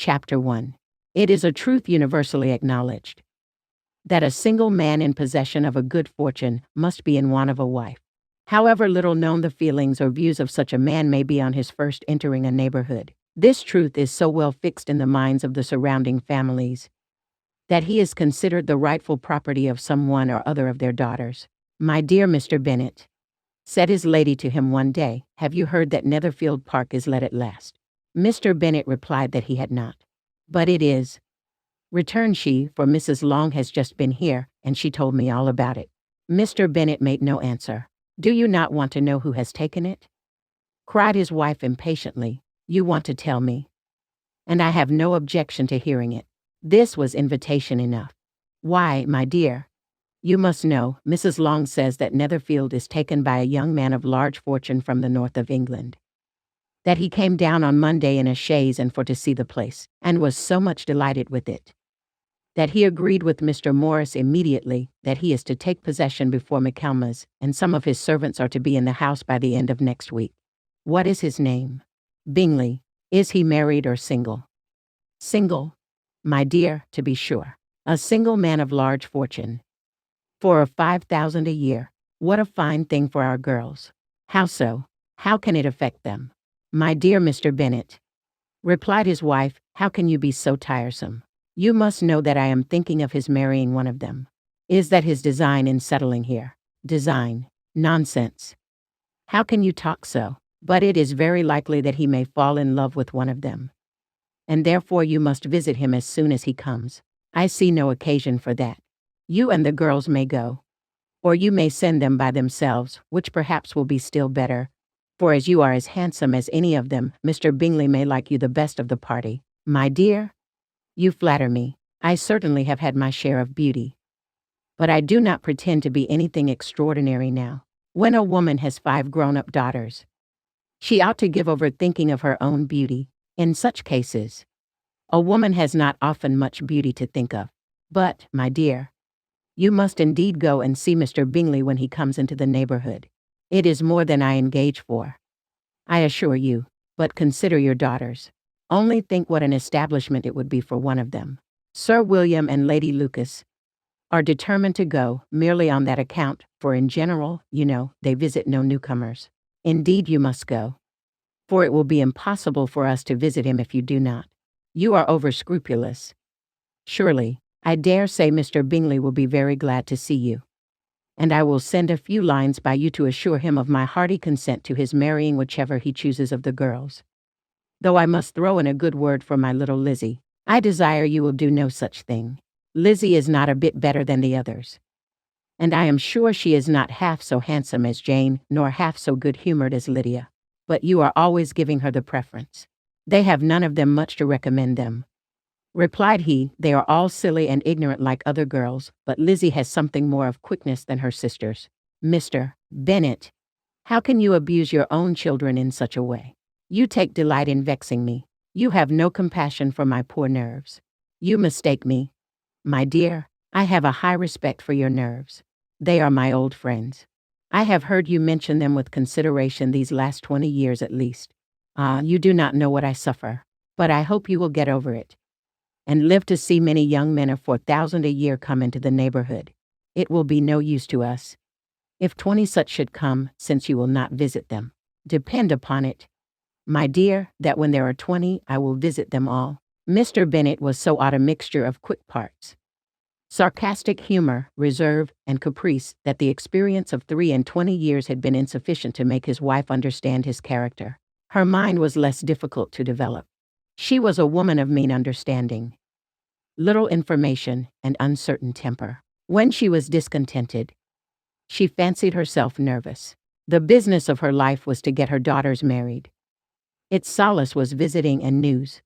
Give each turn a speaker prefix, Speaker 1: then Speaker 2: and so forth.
Speaker 1: Chapter 1. It is a truth universally acknowledged that a single man in possession of a good fortune must be in want of a wife. However little known the feelings or views of such a man may be on his first entering a neighborhood, this truth is so well fixed in the minds of the surrounding families that he is considered the rightful property of some one or other of their daughters. "My dear Mr. Bennet," said his lady to him one day, "have you heard that Netherfield Park is let at last?" Mr. Bennet replied that he had not. "But it is," returned she, "for Mrs. Long has just been here, and she told me all about it." Mr. Bennet made no answer. "Do you not want to know who has taken it?" cried his wife impatiently. "You want to tell me, and I have no objection to hearing it." This was invitation enough. "Why, my dear, you must know, Mrs. Long says that Netherfield is taken by a young man of large fortune from the north of England. That he came down on Monday in a chaise and for to see the place, and was so much delighted with it, that he agreed with Mr. Morris immediately that he is to take possession before Michaelmas, and some of his servants are to be in the house by the end of next week. What is his name? Bingley. Is he married or single? Single, my dear, to be sure. A single man of large fortune. 4 or 5,000 a year. What a fine thing for our girls. How so? How can it affect them? My dear Mr. Bennet, replied his wife, how can you be so tiresome? You must know that I am thinking of his marrying one of them. Is that his design in settling here? Design? Nonsense. How can you talk so? But it is very likely that he may fall in love with one of them, and therefore you must visit him as soon as he comes. I see no occasion for that. You and the girls may go, or you may send them by themselves, which perhaps will be still better, for as you are as handsome as any of them, Mr. Bingley may like you the best of the party. My dear, you flatter me. I certainly have had my share of beauty, but I do not pretend to be anything extraordinary now. When a woman has 5 grown-up daughters, she ought to give over thinking of her own beauty. In such cases, a woman has not often much beauty to think of. But, my dear, you must indeed go and see Mr. Bingley when he comes into the neighborhood. It is more than I engage for, I assure you, but consider your daughters. Only think what an establishment it would be for one of them. Sir William and Lady Lucas are determined to go merely on that account, for in general, you know, they visit no newcomers. Indeed you must go, for it will be impossible for us to visit him if you do not. You are over-scrupulous. Surely, I dare say Mr. Bingley will be very glad to see you, and I will send a few lines by you to assure him of my hearty consent to his marrying whichever he chooses of the girls. Though I must throw in a good word for my little Lizzie. I desire you will do no such thing. Lizzie is not a bit better than the others, and I am sure she is not half so handsome as Jane, nor half so good-humored as Lydia. But you are always giving her the preference. They have none of them much to recommend them, replied he. They are all silly and ignorant like other girls, but Lizzie has something more of quickness than her sisters. Mr. Bennet, how can you abuse your own children in such a way? You take delight in vexing me. You have no compassion for my poor nerves. You mistake me. My dear, I have a high respect for your nerves. They are my old friends. I have heard you mention them with consideration these last 20 years at least. Ah, you do not know what I suffer, but I hope you will get over it, and live to see many young men of 4,000 a year come into the neighborhood. It will be no use to us if 20 such should come, since you will not visit them. Depend upon it, my dear, that when there are 20, I will visit them all. Mr. Bennet was so odd a mixture of quick parts, sarcastic humor, reserve, and caprice that the experience of 23 years had been insufficient to make his wife understand his character. Her mind was less difficult to develop. She was a woman of mean understanding, little information, and uncertain temper. When she was discontented, she fancied herself nervous. The business of her life was to get her daughters married. Its solace was visiting and news.